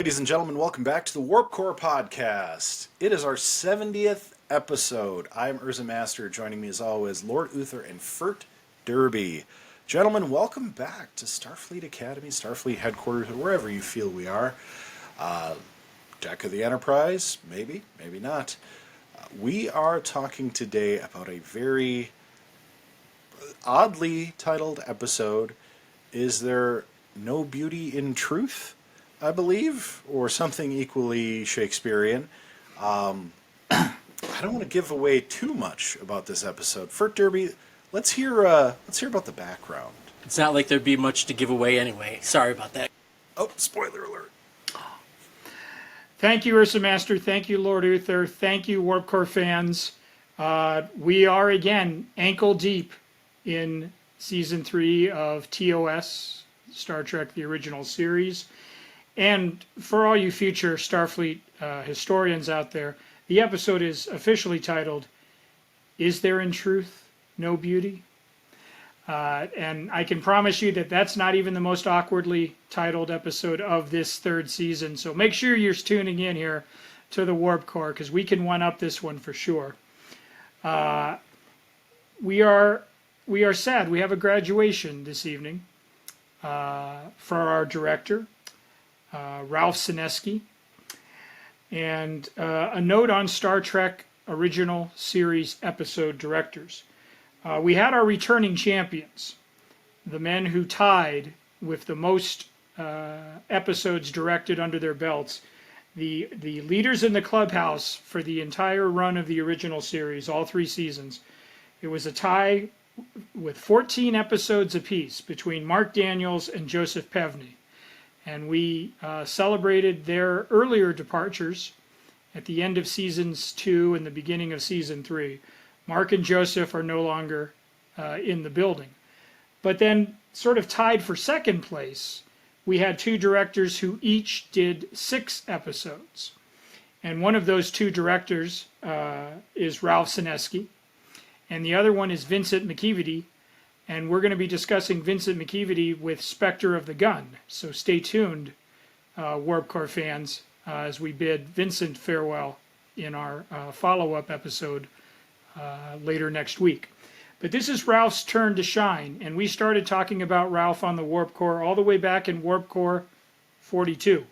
Ladies and gentlemen, welcome back to the Warp Core Podcast. It is our 70th episode. I'm UrzaMaster. Joining me as always, Lord Uther and Fert Derby. Gentlemen, welcome back to Starfleet Academy, Starfleet Headquarters, or wherever you feel we are. Deck of the Enterprise, maybe, maybe not. We are talking today about a very oddly titled episode. Is there no beauty in truth? I believe, or something equally Shakespearean. I don't want to give away too much about this episode. Fert Derby, let's hear about the background. It's not like there'd be much to give away anyway. Sorry about that. Oh, spoiler alert. Thank you, UrzaMaster. Thank you, Lord Uther. Thank you, Warp Core fans. We are again ankle deep in season 3 of TOS, Star Trek: The Original Series. And for all you future Starfleet historians out there, the episode is officially titled, Is There in Truth No Beauty? And I can promise you that that's not even the most awkwardly titled episode of this third season. So make sure you're tuning in here to the Warp Core, because we can one-up this one for sure. We are sad. We have a graduation this evening for our director, Ralph Sinesky, and a note on Star Trek Original Series episode directors. We had our returning champions, the men who tied with the most episodes directed under their belts, the leaders in the clubhouse for the entire run of the original series, all 3 seasons. It was a tie with 14 episodes apiece between Mark Daniels and Joseph Pevney. And we celebrated their earlier departures at the end of seasons 2 and the beginning of season 3. Mark and Joseph are no longer in the building. But then, sort of tied for second place, we had 2 directors who each did 6 episodes. And one of those 2 directors is Ralph Sinesky, and the other one is Vincent McEvedy. And we're going to be discussing Vincent McEvedy with Spectre of the Gun. So stay tuned, Warp Core fans, as we bid Vincent farewell in our follow-up episode later next week. But this is Ralph's turn to shine. And we started talking about Ralph on the Warp Core all the way back in Warp Core 42.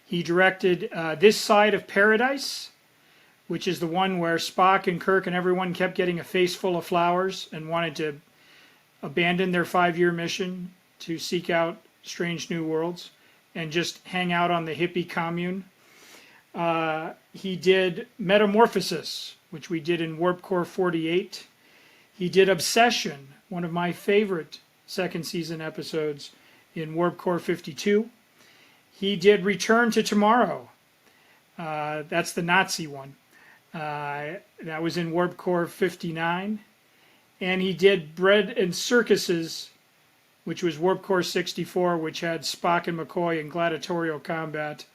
He directed This Side of Paradise, which is the one where Spock and Kirk and everyone kept getting a face full of flowers and wanted to abandon their 5-year mission to seek out strange new worlds and just hang out on the hippie commune. He did Metamorphosis, which we did in Warp Core 48. He did Obsession, one of my favorite second season episodes, in Warp Core 52. He did Return to Tomorrow. That's the Nazi one. That was in Warp Core 59. And he did Bread and Circuses, which was Warp Core 64, which had Spock and McCoy in gladiatorial combat,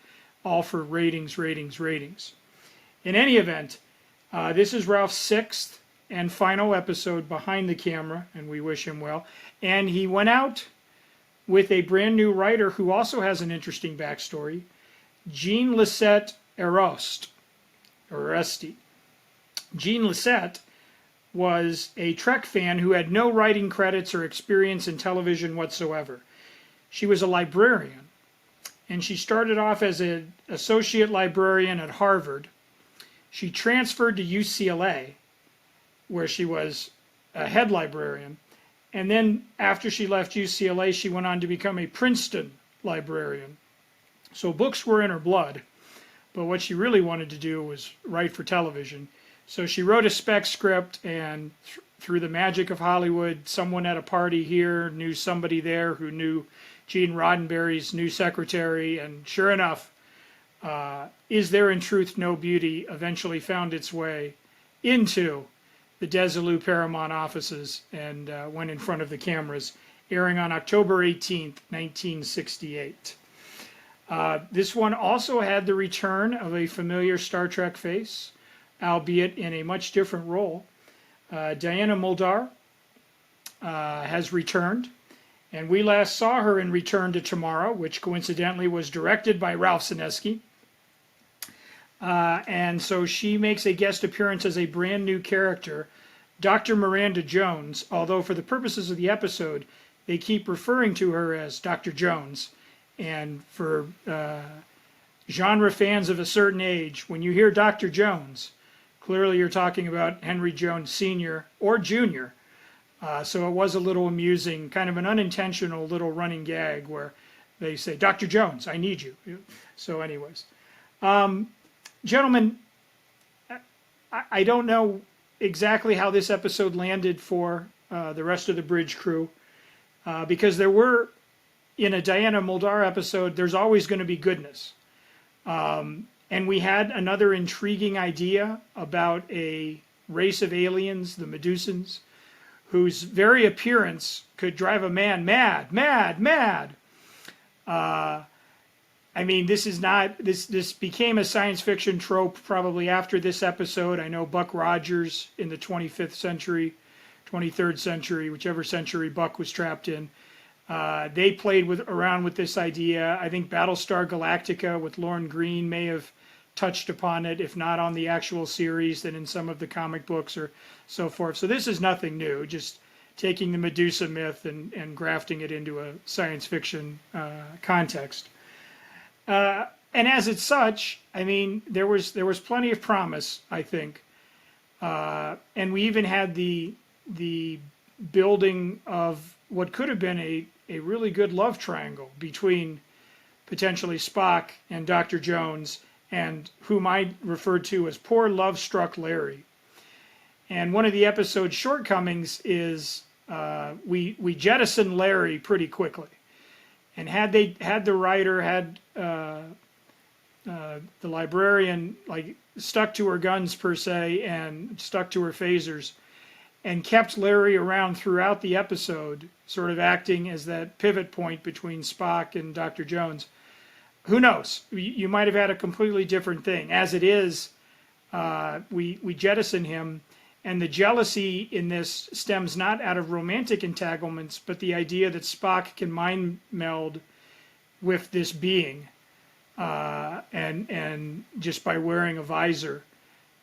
all for ratings. In any event, this is Ralph's 6th and final episode behind the camera, and we wish him well. And he went out with a brand new writer who also has an interesting backstory, Jean Lisette Aresti. Jean Lisette was a Trek fan who had no writing credits or experience in television whatsoever. She was a librarian, and she started off as an associate librarian at Harvard. She transferred to UCLA, where she was a head librarian, and then after she left UCLA, she went on to become a Princeton librarian. So books were in her blood, but what she really wanted to do was write for television. So she wrote a spec script, and through the magic of Hollywood, someone at a party here knew somebody there who knew Gene Roddenberry's new secretary, and sure enough, Is There in Truth No Beauty eventually found its way into the Desilu Paramount offices and went in front of the cameras, airing on October 18th, 1968. This one also had the return of a familiar Star Trek face, albeit in a much different role. Diana Muldaur has returned, And we last saw her in Return to Tomorrow, which coincidentally was directed by Ralph Senesky. And so she makes a guest appearance as a brand new character, Dr. Miranda Jones, although for the purposes of the episode, they keep referring to her as Dr. Jones. And for genre fans of a certain age, when you hear Dr. Jones, clearly you're talking about Henry Jones Sr. or Jr. So it was a little amusing, kind of an unintentional little running gag where they say, Dr. Jones, I need you. So anyways. Gentlemen, I don't know exactly how this episode landed for the rest of the bridge crew, because there were, in a Diana Muldaur episode, there's always going to be goodness. And we had another intriguing idea about a race of aliens, the Medusans, whose very appearance could drive a man mad, mad, mad. I mean, this became a science fiction trope probably after this episode. I know Buck Rogers in the 25th century, 23rd century, whichever century Buck was trapped in, they played around with this idea. I think Battlestar Galactica with Lorne Greene may have touched upon it, if not on the actual series, then in some of the comic books or so forth. So this is nothing new, just taking the Medusa myth and grafting it into a science fiction context. And as it's such, I mean, there was plenty of promise, I think. And we even had the building of what could have been a really good love triangle between potentially Spock and Dr. Jones, and whom I referred to as poor love-struck Larry. And one of the episode's shortcomings is we jettison Larry pretty quickly. And had the writer, the librarian, like, stuck to her guns per se and stuck to her phasers and kept Larry around throughout the episode, sort of acting as that pivot point between Spock and Dr. Jones, who knows? You might have had a completely different thing. As it is, we jettison him, and the jealousy in this stems not out of romantic entanglements, but the idea that Spock can mind meld with this being, and just by wearing a visor,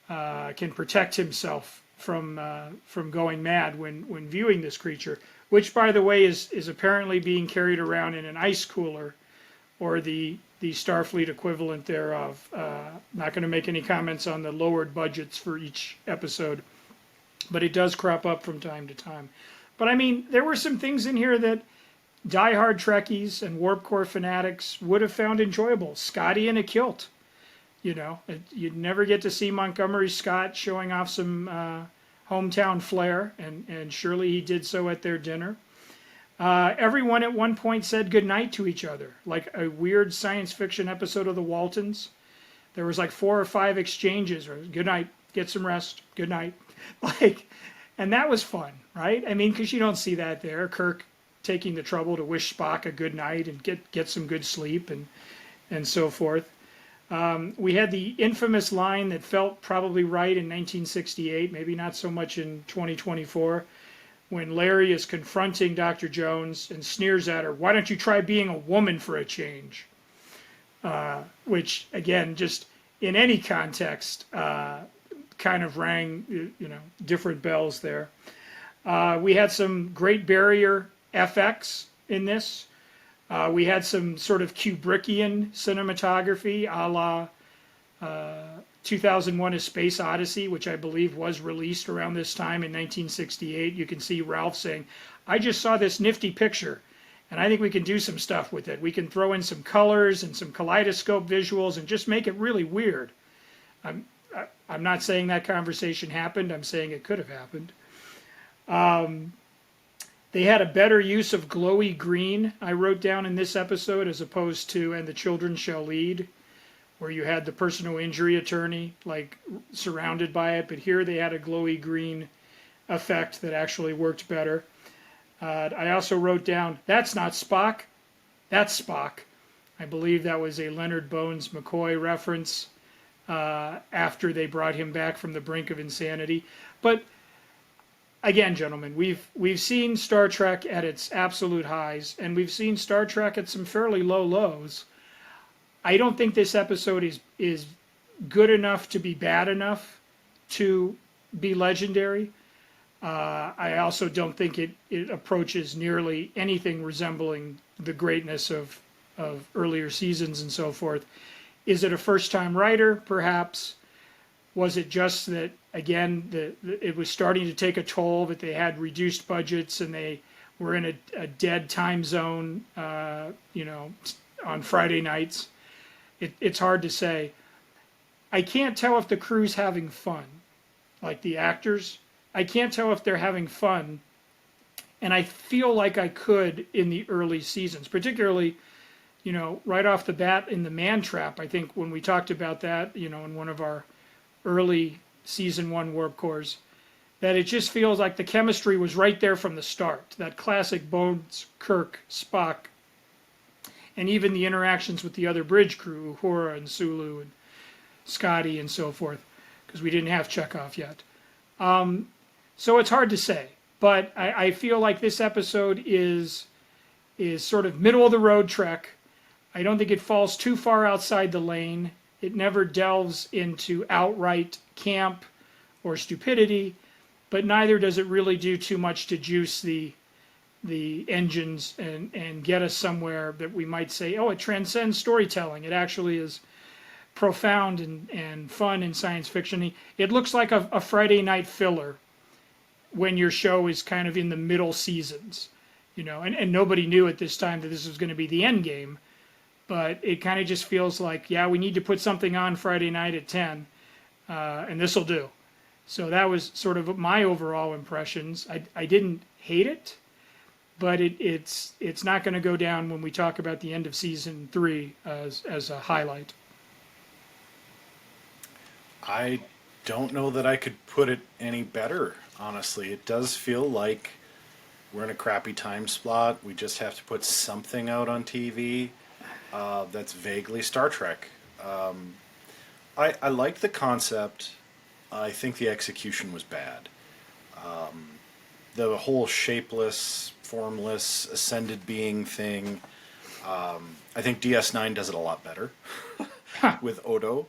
can protect himself from going mad when viewing this creature, which, by the way, is apparently being carried around in an ice cooler, or the Starfleet equivalent thereof. Not going to make any comments on the lowered budgets for each episode, but it does crop up from time to time. But I mean, there were some things in here that diehard Trekkies and Warp Core fanatics would have found enjoyable. Scotty in a kilt. You know, you'd never get to see Montgomery Scott showing off some hometown flair, and surely he did so at their dinner. Everyone at one point said goodnight to each other, like a weird science fiction episode of the Waltons. There was like 4 or 5 exchanges, or good night, get some rest, good night. And that was fun, right? I mean, because you don't see that there. Kirk taking the trouble to wish Spock a good night and get some good sleep and so forth. We had the infamous line that felt probably right in 1968, maybe not so much in 2024, when Larry is confronting Dr. Jones and sneers at her, "Why don't you try being a woman for a change?" Which, again, just in any context, kind of rang, different bells there. We had some Great Barrier FX in this. We had some sort of Kubrickian cinematography, a la 2001: A Space Odyssey, which I believe was released around this time in 1968. You can see Ralph saying, "I just saw this nifty picture, and I think we can do some stuff with it. We can throw in some colors and some kaleidoscope visuals and just make it really weird." I'm not saying that conversation happened. I'm saying it could have happened. They had a better use of glowy green, I wrote down in this episode, as opposed to "And the Children Shall Lead," where you had the personal injury attorney like surrounded by it. But here they had a glowy green effect that actually worked better. I also wrote down, "That's not Spock, that's Spock." I believe that was a Leonard Bones McCoy reference after they brought him back from the brink of insanity. But again, gentlemen, we've seen Star Trek at its absolute highs, and we've seen Star Trek at some fairly low lows. I don't think this episode is good enough to be bad enough to be legendary. I also don't think it approaches nearly anything resembling the greatness of earlier seasons and so forth. Is it a first-time writer? Perhaps. Was it just that, again, it was starting to take a toll, that they had reduced budgets and they were in a dead time zone, on Friday nights? It's hard to say. I can't tell if the crew's having fun, like the actors. I can't tell if they're having fun, and I feel like I could in the early seasons, particularly, right off the bat in the Man Trap. I think when we talked about that, in one of our early season 1 Warp Cores, that it just feels like the chemistry was right there from the start. That classic Bones, Kirk, Spock, and even the interactions with the other bridge crew, Uhura and Sulu and Scotty and so forth, because we didn't have Chekhov yet. So it's hard to say, but I feel like this episode is sort of middle of the road Trek. I don't think it falls too far outside the lane. It never delves into outright camp or stupidity, but neither does it really do too much to juice the engines and get us somewhere that we might say, oh, it transcends storytelling. It actually is profound and fun in science fiction. It looks like a Friday night filler when your show is kind of in the middle seasons, and nobody knew at this time that this was going to be the end game. But it kind of just feels like, yeah, we need to put something on Friday night at 10, and this will do. So that was sort of my overall impressions. I didn't hate it, but it's not going to go down when we talk about the end of season 3 as a highlight. I don't know that I could put it any better, honestly. It does feel like we're in a crappy time slot. We just have to put something out on TV that's vaguely Star Trek. I like the concept. I think the execution was bad. The whole shapeless, formless, ascended being thing. I think DS9 does it a lot better with Odo.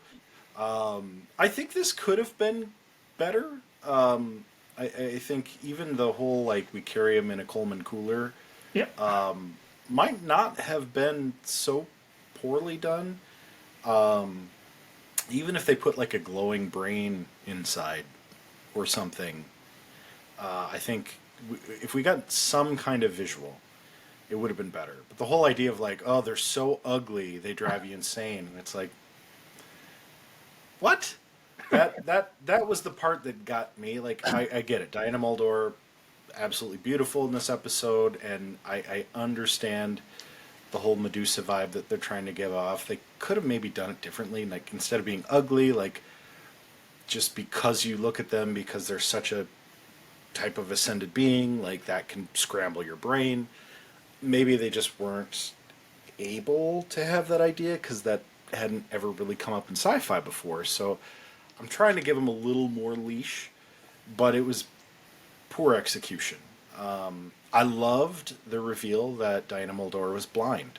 I think this could have been better. I think even the whole, we carry him in a Coleman cooler, Yep. Might not have been so poorly done. Even if they put a glowing brain inside or something, I think if we got some kind of visual, it would have been better. But the whole idea of oh, they're so ugly, they drive you insane. And it's what? That was the part that got me. I get it. Diana Muldaur, absolutely beautiful in this episode, and I understand the whole Medusa vibe that they're trying to give off. They could have maybe done it differently, instead of being ugly, just because you look at them because they're such a type of ascended being, that can scramble your brain. Maybe they just weren't able to have that idea because that hadn't ever really come up in sci-fi before. So I'm trying to give them a little more leash, but it was poor execution. I loved the reveal that Diana Muldaur was blind.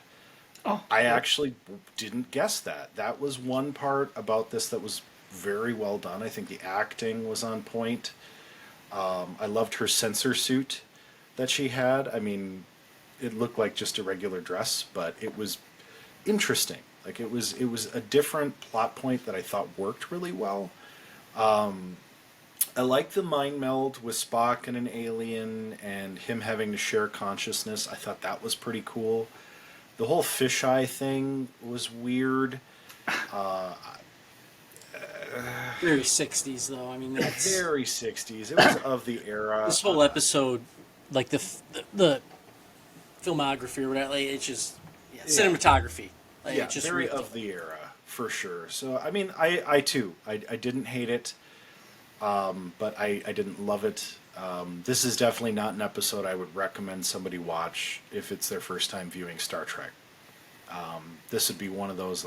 Oh, I actually didn't guess that. That was one part about this that was very well done. I think the acting was on point. I loved her sensor suit that she had. I mean, it looked like just a regular dress, but it was interesting. It was a different plot point that I thought worked really well. I like the mind meld with Spock and an alien and him having to share consciousness. I thought that was pretty cool. The whole fisheye thing was weird. Very 60s, though. I mean, that's Very 60s. It was of the era. this whole episode, the filmography or whatever. It's just cinematography. Yeah, it's just very really of the era for sure. So I mean, I too, I didn't hate it, but I didn't love it. This is definitely not an episode I would recommend somebody watch if it's their first time viewing Star Trek. This would be one of those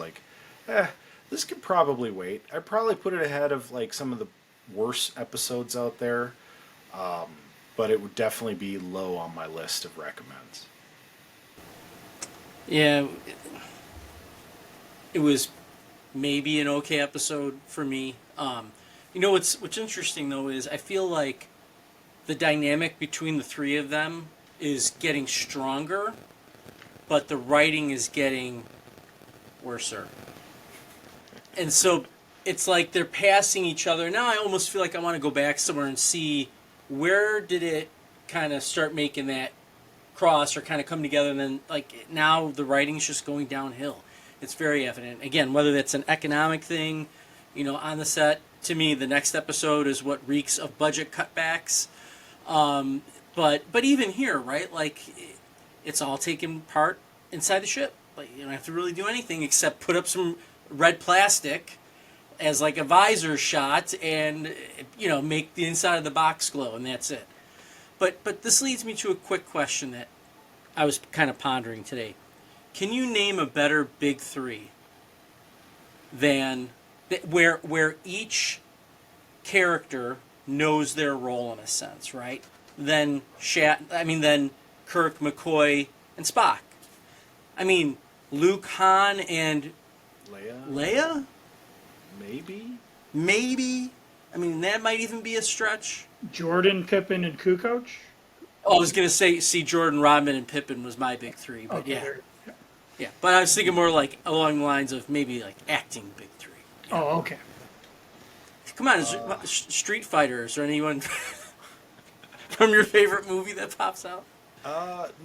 this could probably wait. I'd probably put it ahead of some of the worse episodes out there. but it would definitely be low on my list of recommends. Yeah, it was maybe an okay episode for me. What's interesting though is I feel like the dynamic between the three of them is getting stronger, but the writing is getting worser. And so it's like they're passing each other. Now I almost feel like I want to go back somewhere and see where did it kind of start making that cross or kind of come together, and then like now the writing's just going downhill. It's very evident. Again, whether that's an economic thing, on the set, to me the next episode is what reeks of budget cutbacks. But even here, right? Like it's all taken part inside the ship. Like you don't have to really do anything except put up some red plastic as like a visor shot and make the inside of the box glow, and that's it. But this leads me to a quick question that I was kind of pondering today. Can you name a better big three than where each character knows their role in a sense, right? Then Kirk, McCoy, and Spock. I mean, Luke, Han, and Leia? Maybe. I mean, that might even be a stretch. Jordan, Pippin, and Kukoc? Oh, I was going to say, Jordan, Rodman, and Pippin was my big three, but okay, yeah. But I was thinking more like along the lines of maybe like acting big three. Yeah. Oh, okay. Come on, Street Fighter, is there anyone from your favorite movie that pops out?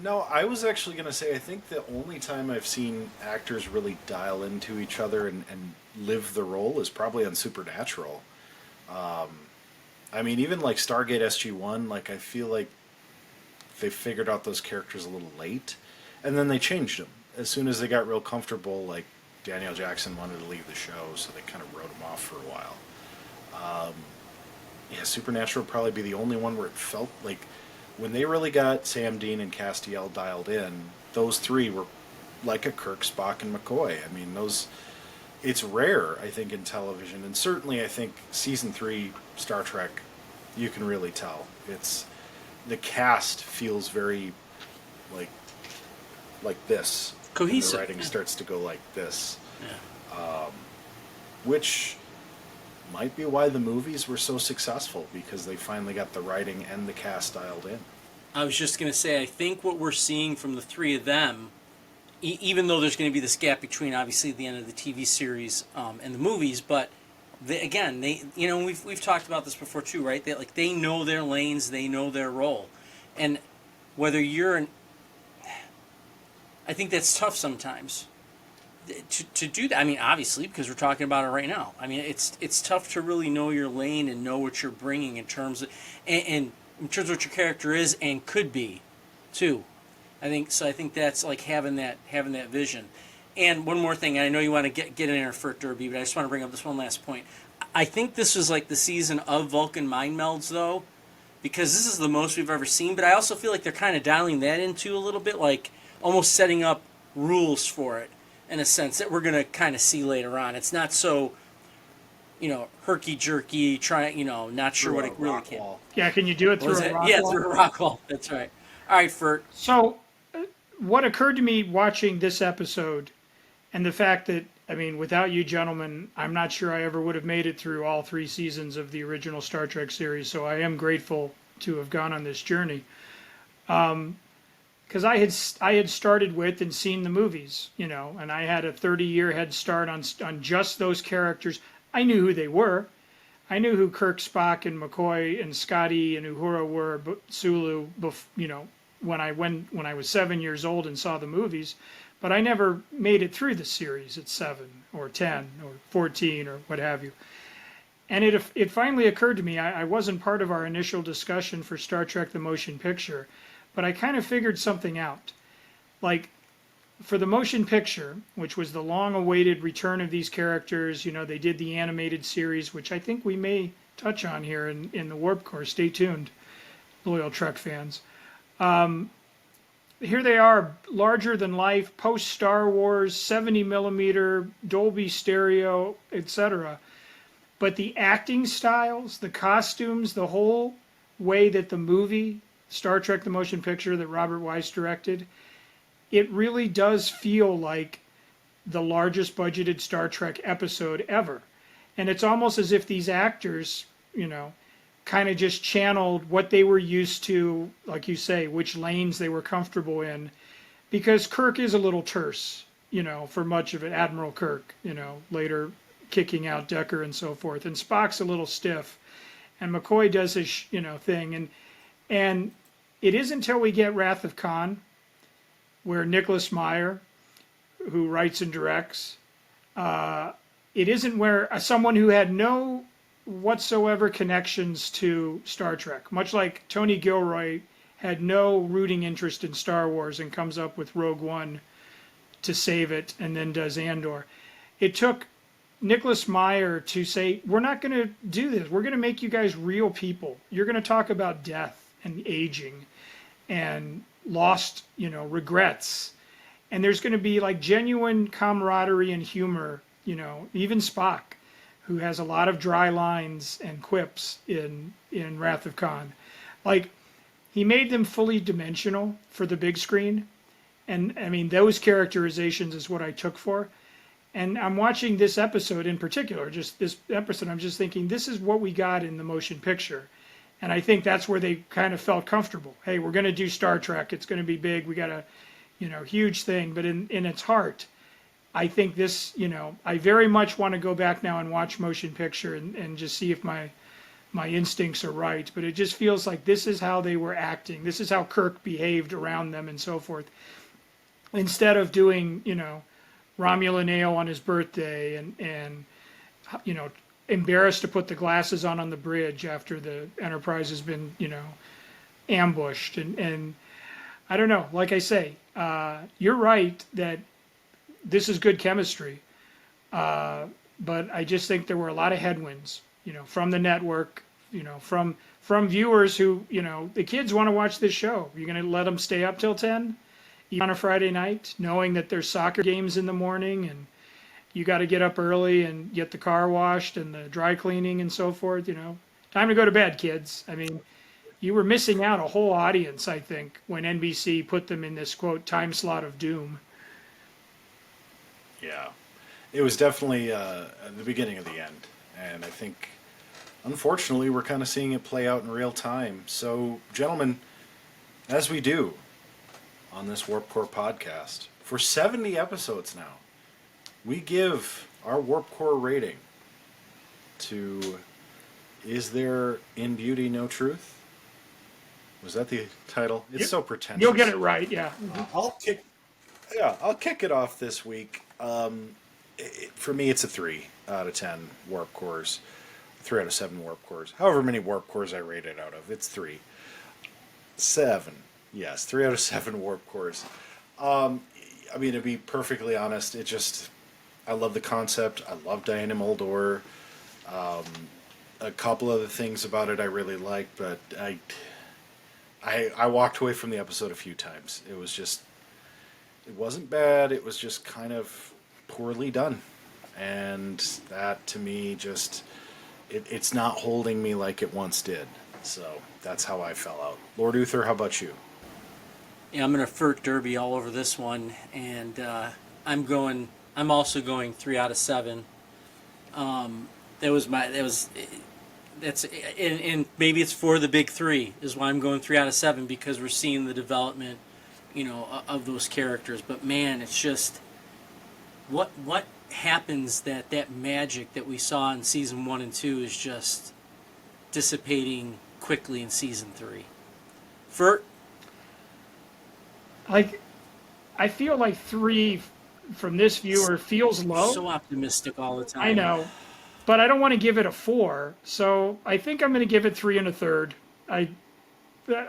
No, I was actually going to say I think the only time I've seen actors really dial into each other and live the role is probably on Supernatural. I mean, even like Stargate SG-1, like I feel like they figured out those characters a little late, and then they changed them. As soon as they got real comfortable, like Daniel Jackson wanted to leave the show, so they kind of wrote him off for a while. Supernatural would probably be the only one where it felt like when they really got Sam Dean and Castiel dialed in, those three were like a Kirk, Spock, and McCoy. I mean, it's rare, I think, in television, and certainly I think season 3 Star Trek, you can really tell. The cast feels very like this. Cohesive. And the writing starts to go like this. Yeah. Which might be why the movies were so successful, because they finally got the writing and the cast dialed in. I was just going to say, I think what we're seeing from the three of them, even though there's going to be this gap between obviously the end of the TV series and the movies, but we've talked about this before too, right? They know their lanes, they know their role, and whether I think that's tough sometimes to do that. I mean, obviously, because we're talking about it right now. I mean, it's tough to really know your lane and know what you're bringing in terms of and in terms of what your character is and could be, too. I think that's like having that vision. And one more thing, I know you want to get in there, Fert Derby, but I just want to bring up this one last point. I think this was like the season of Vulcan mind melds, though, because this is the most we've ever seen. But I also feel like they're kind of dialing that into a little bit, like almost setting up rules for it in a sense that we're going to kind of see later on. It's not so, herky-jerky, not sure what it really can. Yeah, can you do it through a rock wall? Yeah, through a rock wall. That's right. All right, Fert. So, what occurred to me watching this episode, and the fact that, I mean, without you gentlemen, I'm not sure I ever would have made it through all 3 seasons of the original Star Trek series, so I am grateful to have gone on this journey. Because I had started with and seen the movies, and I had a 30-year head start on just those characters. I knew who they were. I knew who Kirk, Spock, and McCoy and Scotty and Uhura were, Sulu, when I was 7 years old and saw the movies. But I never made it through the series at 7 or 10 or 14 or what have you. And it finally occurred to me, I wasn't part of our initial discussion for Star Trek the Motion Picture, but I kind of figured something out. Like, for the motion picture, which was the long-awaited return of these characters, they did the animated series, which I think we may touch on here in the Warp Core. Stay tuned, loyal Trek fans. Here they are, larger than life, post-Star Wars, 70mm, Dolby Stereo, etc. But the acting styles, the costumes, the whole way that the movie, Star Trek the Motion Picture that Robert Weiss directed, it really does feel like the largest budgeted Star Trek episode ever. And it's almost as if these actors, kind of just channeled what they were used to, like you say, which lanes they were comfortable in. Because Kirk is a little terse, for much of it, Admiral Kirk, later kicking out Decker and so forth. And Spock's a little stiff. And McCoy does his, thing. And it is until we get Wrath of Khan, where Nicholas Meyer, who writes and directs, it isn't where someone who had no whatsoever connections to Star Trek, much like Tony Gilroy had no rooting interest in Star Wars and comes up with Rogue One to save it and then does Andor. It took Nicholas Meyer to say, we're not going to do this. We're going to make you guys real people. You're going to talk about death and aging and lost, regrets. And there's going to be like genuine camaraderie and humor, even Spock, who has a lot of dry lines and quips in Wrath of Khan. Like, he made them fully dimensional for the big screen. And I mean, those characterizations is what I took for. And I'm watching this episode in particular, just this episode, I'm just thinking, this is what we got in the motion picture. And I think that's where they kind of felt comfortable. Hey, we're going to do Star Trek. It's going to be big. We got a, huge thing. But in its heart, I think this, I very much want to go back now and watch motion picture and just see if my instincts are right. But it just feels like this is how they were acting. This is how Kirk behaved around them and so forth. Instead of doing, Romulan ale on his birthday and embarrassed to put the glasses on the bridge after the Enterprise has been, ambushed. And I don't know, like I say, you're right that this is good chemistry. But I just think there were a lot of headwinds, from the network, from viewers who, the kids want to watch this show. You're going to let them stay up till 10? Even on a Friday night, knowing that there's soccer games in the morning and you got to get up early and get the car washed and the dry cleaning and so forth, Time to go to bed, kids. I mean, you were missing out a whole audience, I think, when NBC put them in this, quote, time slot of doom. Yeah. It was definitely the beginning of the end. And I think, unfortunately, we're kind of seeing it play out in real time. So, gentlemen, as we do on this Warp Core podcast, for 70 episodes now, we give our Warp Core rating to Is There in Beauty No Truth? Was that the title? It's so pretentious. You'll get it right, yeah. I'll kick it off this week. For me, it's a 3 out of 10 Warp Cores. 3 out of 7 Warp Cores. However many Warp Cores I rate it out of, it's 3. 7. Yes, 3 out of 7 Warp Cores. I mean, to be perfectly honest, I love the concept. I love Diana Muldaur. A couple of the things about it I really like, but I walked away from the episode a few times. It wasn't bad. It was just kind of poorly done. And that, to me, it's not holding me like it once did. So that's how I fell out. Lord Uther, how about you? Yeah, I'm going to Fert Derby all over this one, and I'm also going 3 out of 7. And maybe it's for the big 3 is why I'm going 3 out of 7, because we're seeing the development, of those characters. But man, it's just what happens that magic that we saw in season 1 and 2 is just dissipating quickly in season 3. Fert? Like, I feel like 3 from this viewer feels low. So optimistic all the time. I know, but I don't want to give it a 4. So I think I'm going to give it 3 1/3.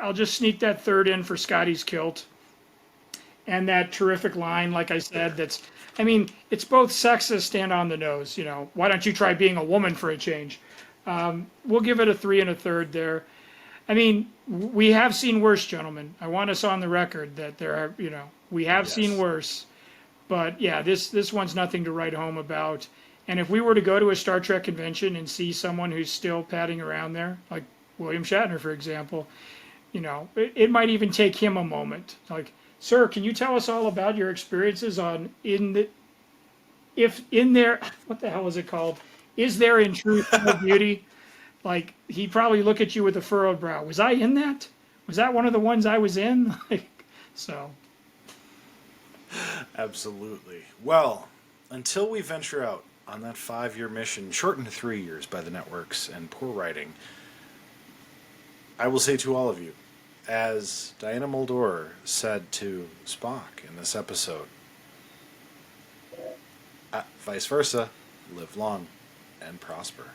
I'll just sneak that 3rd in for Scotty's kilt. And that terrific line, like I said, it's both sexist and on the nose. Why don't you try being a woman for a change? We'll give it a 3 1/3 there. I mean, we have seen worse, gentlemen. I want us on the record that there are, we have seen worse. But yeah, this one's nothing to write home about. And if we were to go to a Star Trek convention and see someone who's still padding around there, like William Shatner, for example, it might even take him a moment. Like, sir, can you tell us all about your experiences on what the hell is it called? Is there in truth no beauty? Like, he'd probably look at you with a furrowed brow. Was I in that? Was that one of the ones I was in? So. Absolutely. Well, until we venture out on that 5-year mission, shortened to 3 years by the networks and poor writing, I will say to all of you, as Diana Muldaur said to Spock in this episode, vice versa, live long and prosper.